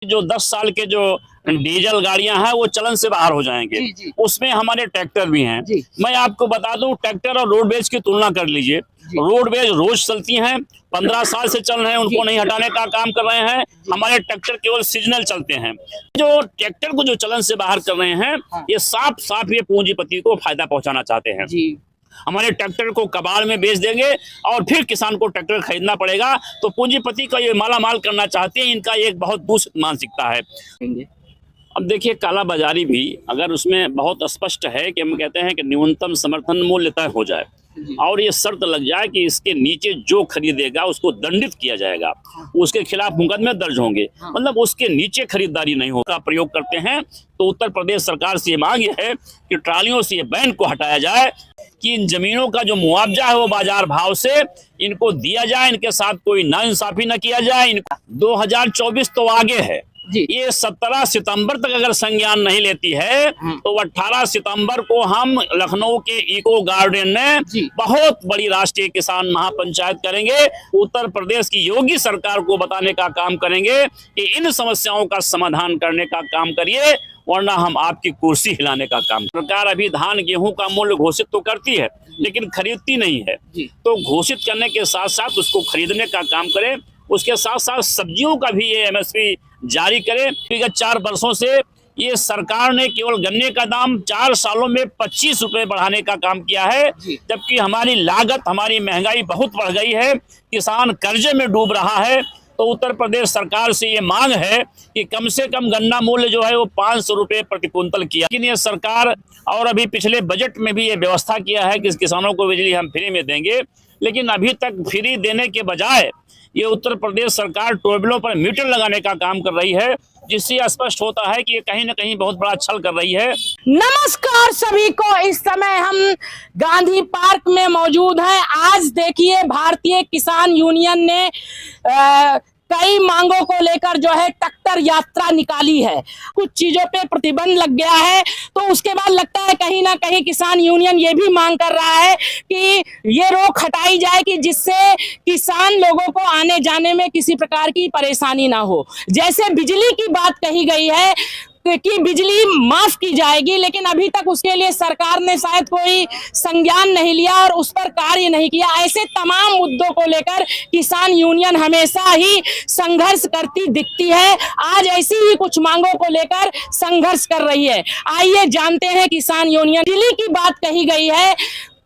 जो 10 साल के जो डीजल गाड़ियां हैं वो चलन से बाहर हो जाएंगे। जी। उसमें हमारे ट्रैक्टर भी हैं। जी। मैं आपको बता दूं, ट्रैक्टर और रोडवेज की तुलना कर लीजिए। रोडवेज रोज चलती हैं, 15 साल से चल रहे हैं, उनको नहीं हटाने का काम कर रहे हैं। हमारे ट्रैक्टर केवल सीजनल चलते हैं। जो ट्रैक्टर को जो चलन से बाहर कर रहे हैं, ये साफ साफ ये पूंजीपति को फायदा पहुंचाना चाहते हैं। जी। हमारे ट्रैक्टर को कबाड़ में बेच देंगे और फिर किसान को ट्रैक्टर खरीदना पड़ेगा। तो पूंजीपति का ये माला माल करना चाहते हैं। इनका एक बहुत दूषित मानसिकता है। अब देखिए, काला बाजारी भी अगर उसमें बहुत स्पष्ट है कि हम कहते हैं कि न्यूनतम समर्थन मूल्य तय हो जाए और ये शर्त लग जाए कि इसके नीचे जो खरीदेगा उसको दंडित किया जाएगा, उसके खिलाफ मुकदमे दर्ज होंगे, मतलब उसके नीचे खरीदारी नहीं होगा, प्रयोग करते हैं। तो उत्तर प्रदेश सरकार से ये मांग है कि ट्रालियों से ये बैन को हटाया जाए कि इन जमीनों का जो मुआवजा है वो बाजार भाव से इनको दिया जाए, इनके साथ कोई नाइंसाफी न किया जाए। 2024 तो आगे है, ये 17 सितंबर तक अगर संज्ञान नहीं लेती है तो 18 सितंबर को हम लखनऊ के इको गार्डन में बहुत बड़ी राष्ट्रीय किसान महापंचायत करेंगे। उत्तर प्रदेश की योगी सरकार को बताने का काम करेंगे कि इन समस्याओं का समाधान करने का काम करिए, वरना हम आपकी कुर्सी हिलाने का काम। सरकार अभी धान गेहूं का मूल्य घोषित तो करती है लेकिन खरीदती नहीं है। तो घोषित करने के साथ साथ उसको खरीदने का काम करे। उसके साथ साथ सब्जियों का भी ये एमएसपी जारी करे। विगत 4 वर्षों से ये सरकार ने केवल गन्ने का दाम 4 सालों में 25 रुपए बढ़ाने का काम किया है, जबकि हमारी लागत, हमारी महंगाई बहुत बढ़ गई है, किसान कर्जे में डूब रहा है। तो उत्तर प्रदेश सरकार से ये मांग है कि कम से कम गन्ना मूल्य जो है वो 500 रुपए प्रति कुंतल किया। लेकिन ये सरकार, और अभी पिछले बजट में भी ये व्यवस्था किया है कि किसानों को बिजली हम फ्री में देंगे, लेकिन अभी तक फ्री देने के बजाय ये उत्तर प्रदेश सरकार ट्यूबवेलों पर मीटर लगाने का काम कर रही है, जिससे स्पष्ट होता है कि ये कहीं न कहीं बहुत बड़ा छल कर रही है। नमस्कार सभी को, इस समय हम गांधी पार्क में मौजूद हैं। आज देखिए, भारतीय किसान यूनियन ने कई मांगों को लेकर जो है ट्रैक्टर यात्रा निकाली है। कुछ चीजों पे प्रतिबंध लग गया है, तो उसके बाद लगता है कहीं ना कहीं किसान यूनियन ये भी मांग कर रहा है कि ये रोक हटाई जाए कि जिससे किसान लोगों को आने जाने में किसी प्रकार की परेशानी ना हो। जैसे बिजली की बात कही गई है कि बिजली माफ की जाएगी, लेकिन अभी तक उसके लिए सरकार ने शायद कोई संज्ञान नहीं लिया और उस पर कार्य नहीं किया। ऐसे तमाम मुद्दों को लेकर किसान यूनियन हमेशा ही संघर्ष करती दिखती है। आज ऐसी ही कुछ मांगों को लेकर संघर्ष कर रही है। आइए जानते हैं किसान यूनियन। बिजली की बात कही गई है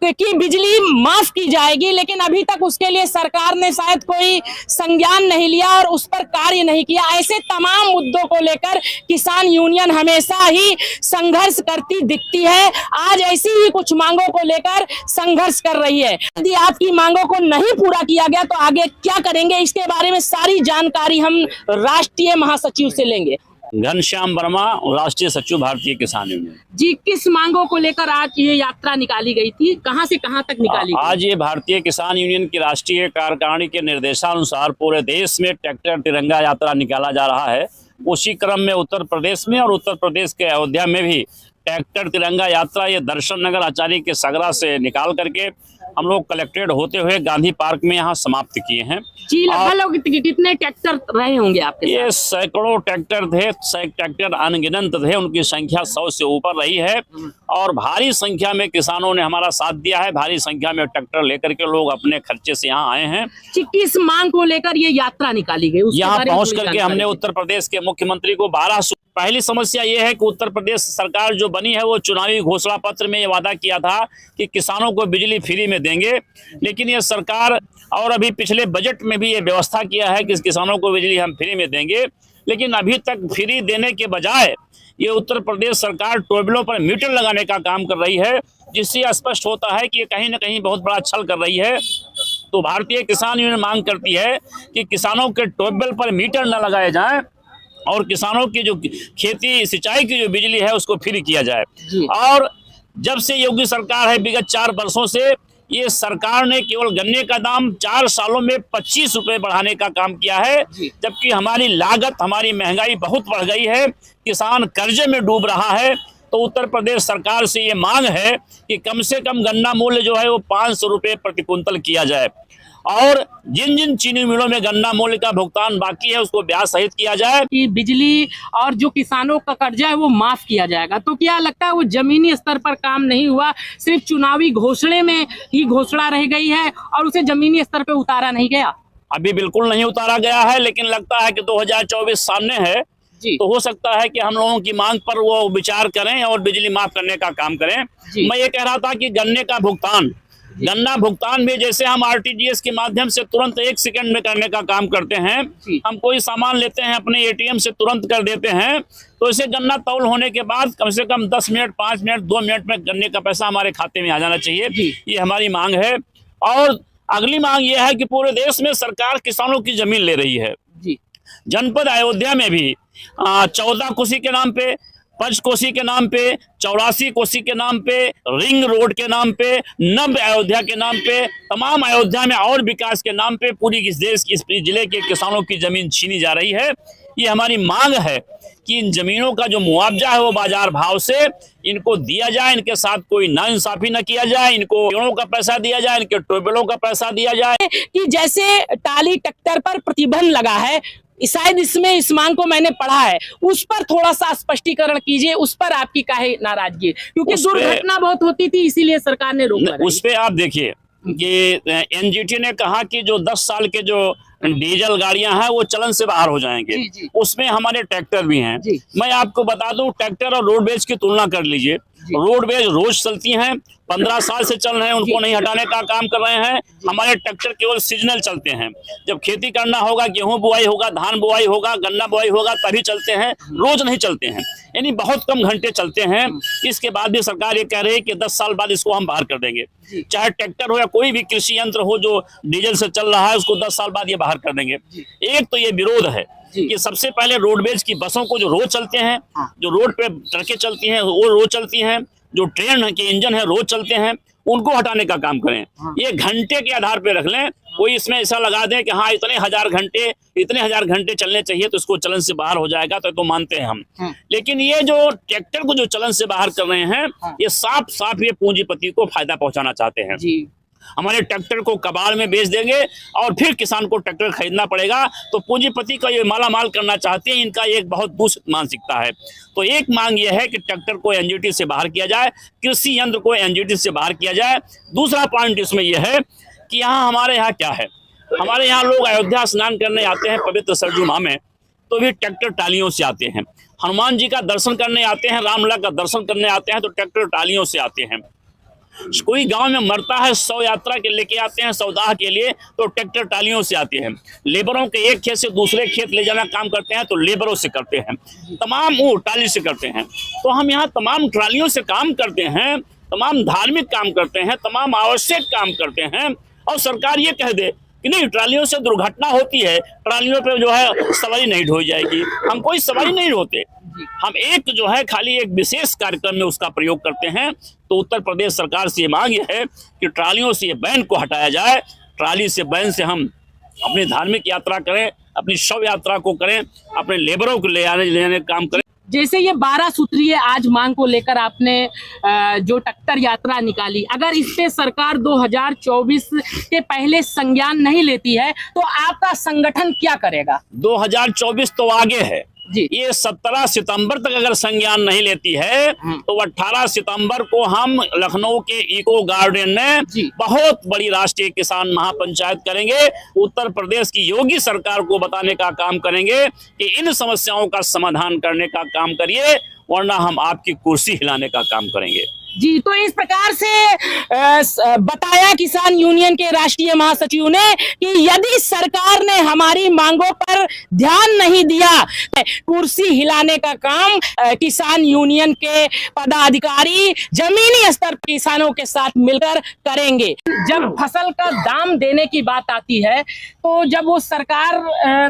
कि बिजली माफ की जाएगी, लेकिन अभी तक उसके लिए सरकार ने शायद कोई संज्ञान नहीं लिया और उस पर कार्य नहीं किया। ऐसे तमाम मुद्दों को लेकर किसान यूनियन हमेशा ही संघर्ष करती दिखती है। आज ऐसी ही कुछ मांगों को लेकर संघर्ष कर रही है। यदि आपकी मांगों को नहीं पूरा किया गया तो आगे क्या करेंगे, इसके बारे में सारी जानकारी हम राष्ट्रीय महासचिव से लेंगे। घनश्याम वर्मा, राष्ट्रीय सचिव, भारतीय किसान यूनियन। जी, किस मांगों को लेकर आज ये यात्रा निकाली गई थी, कहां से कहां तक निकाली गई? आज ये भारतीय किसान यूनियन की राष्ट्रीय कार्यकारिणी के निर्देशानुसार पूरे देश में ट्रैक्टर तिरंगा यात्रा निकाला जा रहा है। उसी क्रम में उत्तर प्रदेश में और उत्तर प्रदेश के अयोध्या में भी ट्रैक्टर तिरंगा यात्रा ये दर्शन नगर आचार्य के सगरा से निकाल करके हम लोग कलेक्ट्रेट होते हुए गांधी पार्क में यहाँ समाप्त किए हैं। जी, लगभग कितने ट्रैक्टर रहे होंगे आपके? ये सैकड़ों ट्रैक्टर थे, ट्रैक्टर अनगिनत थे, उनकी संख्या 100 से ऊपर रही है और भारी संख्या में किसानों ने हमारा साथ दिया है। भारी संख्या में ट्रैक्टर लेकर के लोग अपने खर्चे से यहाँ आए हैं। किस मांग को लेकर ये यात्रा निकाली गई? यहाँ पहुँच करके हमने उत्तर प्रदेश के मुख्यमंत्री को 12 पहली समस्या ये है कि उत्तर प्रदेश सरकार जो बनी है वो चुनावी घोषणा पत्र में ये वादा किया था कि किसानों को बिजली फ्री में देंगे, लेकिन ये सरकार, और अभी पिछले बजट में भी ये व्यवस्था किया है कि किसानों को बिजली हम फ्री में देंगे, लेकिन अभी तक फ्री देने के बजाय ये उत्तर प्रदेश सरकार ट्यूबवेलों पर मीटर लगाने का काम कर रही है, जिससे स्पष्ट होता है कि ये कहीं न कहीं बहुत बड़ा छल कर रही है। तो भारतीय किसान यूनियन मांग करती है कि किसानों के ट्यूबवेल पर मीटर न लगाए जाएं और किसानों की जो खेती सिंचाई की जो बिजली है उसको फ्री किया जाए। और जब से योगी सरकार है, विगत 4 वर्षों से ये सरकार ने केवल गन्ने का दाम 4 सालों में 25 रुपए बढ़ाने का काम किया है, जबकि हमारी लागत, हमारी महंगाई बहुत बढ़ गई है, किसान कर्जे में डूब रहा है। तो उत्तर प्रदेश सरकार से ये मांग है कि कम से कम गन्ना मूल्य जो है वो 500 रुपए प्रति कुंतल किया जाए। और जिन जिन चीनी मिलों में गन्ना मूल्य का भुगतान बाकी है उसको ब्याज सहित किया जाए। कि बिजली और जो किसानों का कर्जा है वो माफ किया जाएगा, तो क्या लगता है वो जमीनी स्तर पर काम नहीं हुआ, सिर्फ चुनावी घोषणे में ही घोषणा रह गई है और उसे जमीनी स्तर पर उतारा नहीं गया? अभी बिल्कुल नहीं उतारा गया है, लेकिन लगता है कि 2024 सामने है तो हो सकता है कि हम लोगों की मांग पर वो विचार करें और बिजली माफ करने का काम करें। मैं ये कह रहा था कि गन्ना भुगतान भी जैसे हम आरटीजीएस के माध्यम से तुरंत 1 सेकंड में करने का काम करते हैं, हम कोई सामान लेते हैं अपने एटीएम से तुरंत कर देते हैं, तो इसे गन्ना तौल होने के बाद कम से कम 10 मिनट, 5 मिनट, 2 मिनट में गन्ने का पैसा हमारे खाते में आ जाना चाहिए। ये हमारी मांग है। और अगली मांग ये है कि पूरे देश में सरकार किसानों की जमीन ले रही है। जनपद अयोध्या में भी 14 कोसी के नाम पे, पंचकोसी के नाम पे, 84 कोसी के नाम पे, रिंग रोड के नाम पे, नव अयोध्या के नाम पे, तमाम अयोध्या में और विकास के नाम पे पूरी इस देश की, इस जिले के किसानों की जमीन छीनी जा रही है। ये हमारी मांग है कि इन जमीनों का जो मुआवजा है वो बाजार भाव से इनको दिया जाए, इनके साथ कोई नाइंसाफी न किया जाए, इनको पेड़ों का पैसा दिया जाए, इनके ट्यूबवेलों का पैसा दिया जाए। कि जैसे टाली ट्रैक्टर पर प्रतिबंध लगा है, शायद इसमें इस मांग को मैंने पढ़ा है, उस पर थोड़ा सा स्पष्टीकरण कीजिए, उस पर आपकी काहे नाराजगी? क्योंकि दुर्घटना बहुत होती थी इसीलिए सरकार ने रोक लगाई। उस पे आप देखिए कि एनजीटी ने कहा कि जो 10 साल के जो डीजल गाड़ियां हैं वो चलन से बाहर हो जाएंगे। उसमें हमारे ट्रैक्टर भी हैं। मैं आपको बता दूं, ट्रैक्टर और रोडवेज की तुलना कर लीजिए। रोडवेज रोज चलती हैं, 15 साल से चल रहे हैं, उनको नहीं हटाने का काम कर रहे हैं। हमारे ट्रैक्टर केवल सीजनल चलते हैं, जब खेती करना होगा, गेहूं बुआई होगा, धान बुआई होगा, गन्ना बुआई होगा, तभी चलते हैं, रोज नहीं चलते हैं, यानी बहुत कम घंटे चलते हैं। इसके बाद भी सरकार ये कह रही है कि 10 साल बाद इसको हम बाहर कर देंगे। चाहे ट्रैक्टर हो या कोई भी कृषि यंत्र हो जो डीजल से चल रहा है, उसको 10 साल बाद ये बाहर कर देंगे। एक तो ये विरोध है कि सबसे पहले रोडवेज की बसों को जो रोज चलते हैं, जो रोड पे ट्रकें चलती हैं वो रोज चलती हैं, जो ट्रेन के इंजन है रोज चलते हैं, उनको हटाने का काम करें। ये घंटे के आधार पे रख लें, कोई इसमें ऐसा लगा दें कि हाँ इतने हजार घंटे चलने चाहिए तो इसको चलन से बाहर हो जाएगा, तो मानते हैं हम। लेकिन ये जो ट्रैक्टर को जो चलन से बाहर कर रहे हैं, ये साफ साफ ये पूंजीपति को फायदा पहुंचाना चाहते हैं। हमारे ट्रैक्टर को कबाड़ में बेच देंगे और फिर किसान को ट्रैक्टर खरीदना पड़ेगा, तो पूंजीपति का ये माला माल करना चाहते हैं। इनका एक बहुत दूषित मानसिकता है। तो एक मांग ये है कि ट्रैक्टर को एनजीटी से बाहर किया जाए, कृषि यंत्र को एनजीटी से बाहर किया जाए। दूसरा पॉइंट इसमें यह है कि हमारे यहाँ क्या है, हमारे यहाँ लोग अयोध्या स्नान करने आते हैं पवित्र सरजू माह में, तो भी ट्रैक्टर टालियों से आते हैं। हनुमान जी का दर्शन करने आते हैं, रामलला का दर्शन करने आते हैं, तो ट्रैक्टर टालियों से आते हैं। कोई गांव में मरता है, शव यात्रा के लेके आते हैं सौदाह के लिए, तो ट्रैक्टर टालियों से आते हैं। लेबरों के एक खेत से दूसरे खेत ले जाना काम करते हैं, तो लेबरों से करते हैं। तमाम वो टाली से करते हैं। तो हम यहाँ तमाम ट्रालियों से काम करते हैं, तमाम धार्मिक काम करते हैं, तमाम आवश्यक काम करते हैं, और सरकार ये कह दे कि नहीं ट्रालियों से दुर्घटना होती है, ट्रालियों पे जो है सवारी नहीं ढोई जाएगी। हम कोई सवारी नहीं ढोते, हम एक जो है खाली एक विशेष कार्यक्रम में उसका प्रयोग करते हैं। तो उत्तर प्रदेश सरकार से ये मांग है कि ट्रालियों से ये बैन को हटाया जाए। ट्राली से बैन से हम अपनी धार्मिक यात्रा करें, अपनी शव यात्रा को करें, अपने लेबरों को ले आने का काम करें। जैसे ये 12 सूत्रीय आज मांग को लेकर आपने जो ट्रैक्टर यात्रा निकाली, अगर इस पे सरकार 2024 के पहले संज्ञान नहीं लेती है तो आपका संगठन क्या करेगा? 2024 तो आगे है जी। ये 17 सितंबर तक अगर संज्ञान नहीं लेती है तो 18 सितंबर को हम लखनऊ के इको गार्डन में बहुत बड़ी राष्ट्रीय किसान महापंचायत करेंगे। उत्तर प्रदेश की योगी सरकार को बताने का काम करेंगे कि इन समस्याओं का समाधान करने का काम करिए, वरना हम आपकी कुर्सी हिलाने का काम करेंगे जी। तो इस प्रकार से बताया किसान यूनियन के राष्ट्रीय महासचिव ने कि यदि सरकार ने हमारी मांगों पर ध्यान नहीं दिया, कुर्सी हिलाने का काम किसान यूनियन के पदाधिकारी जमीनी स्तर पर किसानों के साथ मिलकर करेंगे। जब फसल का दाम देने की बात आती है, तो जब वो सरकार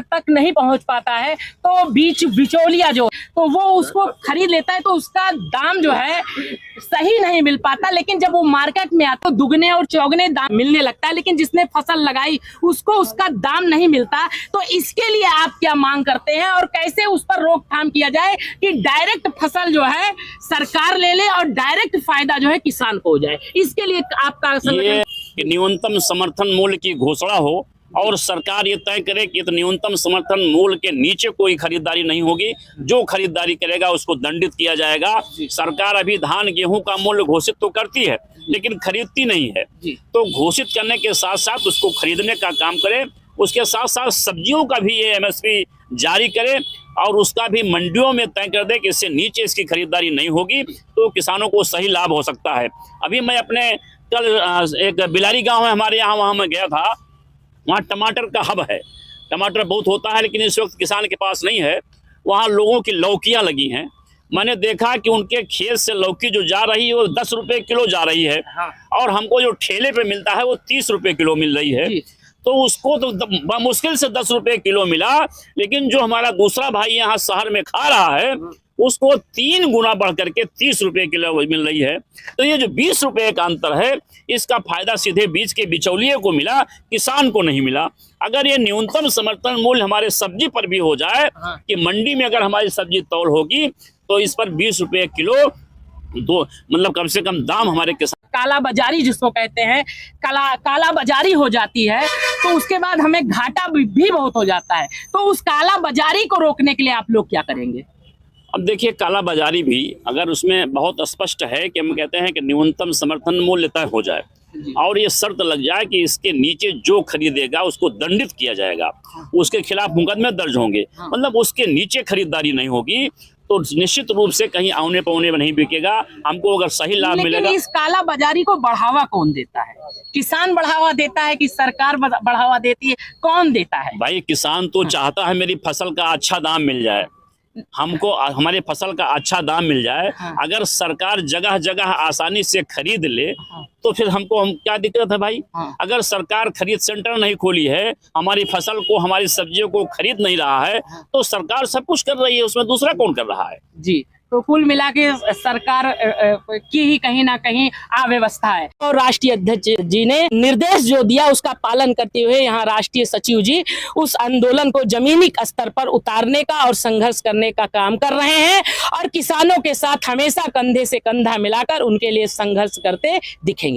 तक नहीं पहुंच पाता है, तो बीच बिचौलिया जो तो वो उसको खरीद लेता है, तो उसका दाम जो है सही नहीं मिल पाता। लेकिन जब वो मार्केट में आता है तो दुगने और चौगने दाम मिलने लगता है, लेकिन जिसने फसल लगाई उसको उसका दाम नहीं मिलता। तो इसके लिए आप क्या मांग करते हैं और कैसे उस पर रोकथाम किया जाए कि डायरेक्ट फसल जो है सरकार ले ले और डायरेक्ट फायदा जो है किसान को हो जाए? इसके लिए आपका संगठन कि न्यूनतम समर्थन मूल्य की घोषणा हो और सरकार ये तय करे कि तो न्यूनतम समर्थन मूल्य के नीचे कोई खरीदारी नहीं होगी, जो खरीदारी करेगा उसको दंडित किया जाएगा। सरकार अभी धान गेहूं का मूल्य घोषित तो करती है लेकिन खरीदती नहीं है, तो घोषित करने के साथ साथ उसको खरीदने का काम करे। उसके साथ साथ सब्जियों का भी ये एमएसपी जारी करे और उसका भी मंडियों में तय कर दे कि इससे नीचे इसकी खरीदारी नहीं होगी, तो किसानों को सही लाभ हो सकता है। अभी मैं अपने कल एक बिलारी गाँव है हमारे यहाँ, वहाँ मैं गया था। वहाँ टमाटर का हब है, टमाटर बहुत होता है लेकिन इस वक्त किसान के पास नहीं है। वहाँ लोगों की लौकियाँ लगी हैं। मैंने देखा कि उनके खेत से लौकी जो जा रही है वो 10 रुपये किलो जा रही है, और हमको जो ठेले पे मिलता है वो 30 रुपये किलो मिल रही है। तो उसको तो मुश्किल से 10 रुपये किलो मिला, लेकिन जो हमारा दूसरा भाई यहाँ शहर में खा रहा है उसको 3 गुना बढ़ करके 30 रुपये किलो मिल रही है। तो ये जो 20 रुपये का अंतर है, इसका फायदा सीधे बीच के बिचौलिए को मिला, किसान को नहीं मिला। अगर ये न्यूनतम समर्थन मूल्य हमारे सब्जी पर भी हो जाए कि मंडी में अगर हमारी सब्जी तौल होगी तो इस पर 20 रुपये किलो मतलब कम से कम दाम हमारे किसान। काला बाजारी जिसको कहते हैं, काला बाजारी हो जाती है तो उसके बाद हमें घाटा भी बहुत हो जाता है। तो उस काला बाजारी को रोकने के लिए आप लोग क्या करेंगे? अब देखिए, काला बाजारी भी अगर उसमें बहुत स्पष्ट है कि हम कहते हैं कि न्यूनतम समर्थन मूल्य तय हो जाए और ये शर्त लग जाए कि इसके नीचे जो खरीदेगा उसको दंडित किया जाएगा, उसके खिलाफ मुकदमे दर्ज होंगे, मतलब उसके नीचे खरीदारी नहीं होगी, तो निश्चित रूप से कहीं आउने पौने में नहीं बिकेगा। हमको अगर सही लाभ मिलेगा। इस काला बाजारी को बढ़ावा कौन देता है? किसान बढ़ावा देता है कि सरकार बढ़ावा देती है? कौन देता है? भाई किसान तो चाहता है मेरी फसल का अच्छा दाम मिल जाए, हमको हमारे फसल का अच्छा दाम मिल जाए। अगर सरकार जगह जगह आसानी से खरीद ले तो फिर हम क्या दिक्कत है भाई? अगर सरकार खरीद सेंटर नहीं खोली है, हमारी फसल को, हमारी सब्जियों को खरीद नहीं रहा है, तो सरकार सब कुछ कर रही है, उसमें दूसरा कौन कर रहा है? जी, तो कुल मिला के सरकार की ही कहीं ना कहीं अव्यवस्था है। और राष्ट्रीय अध्यक्ष जी ने निर्देश जो दिया उसका पालन करते हुए यहाँ राष्ट्रीय सचिव जी उस आंदोलन को जमीनी स्तर पर उतारने का और संघर्ष करने का काम कर रहे हैं और किसानों के साथ हमेशा कंधे से कंधा मिलाकर उनके लिए संघर्ष करते दिखेंगे।